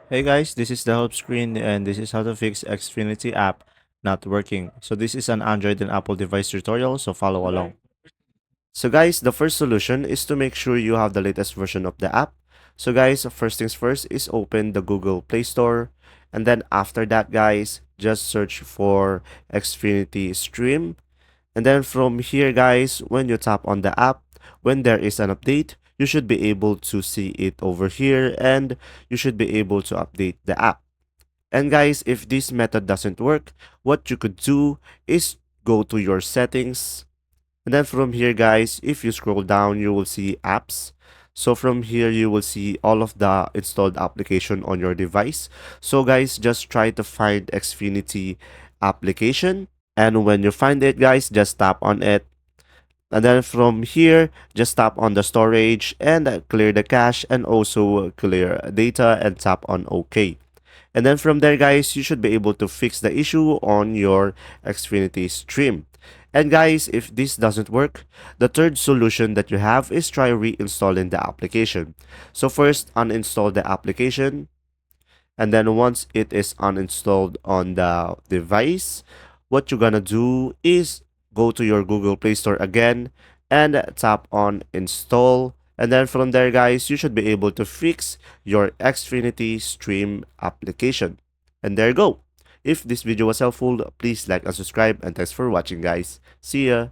Hey guys, this is the help screen and this is how to fix Xfinity app not working. So this is an Android and Apple device tutorial, so follow along. So guys, the first solution is to make sure you have the latest version of the app. So guys, first things first is open the Google Play Store, and then after that guys, just search for Xfinity Stream. And then from here guys, when you tap on the app, when there is an update, you should be able to see it over here and you should be able to update the app. And guys, if this method doesn't work, what you could do is go to your settings. And then from here, guys, if you scroll down, you will see apps. So from here, you will see all of the installed application on your device. So guys, just try to find Xfinity application. And when you find it, guys, just tap on it. And then from here, just tap on the storage and clear the cache and also clear data and tap on OK. And then from there, guys, you should be able to fix the issue on your Xfinity stream. And guys, if this doesn't work, the third solution that you have is try reinstalling the application. So first, uninstall the application. And then once it is uninstalled on the device, what you're gonna do is go to your Google Play Store again and tap on install. And then from there, guys, you should be able to fix your Xfinity Stream application. And there you go. If this video was helpful, please like and subscribe. And thanks for watching, guys. See ya.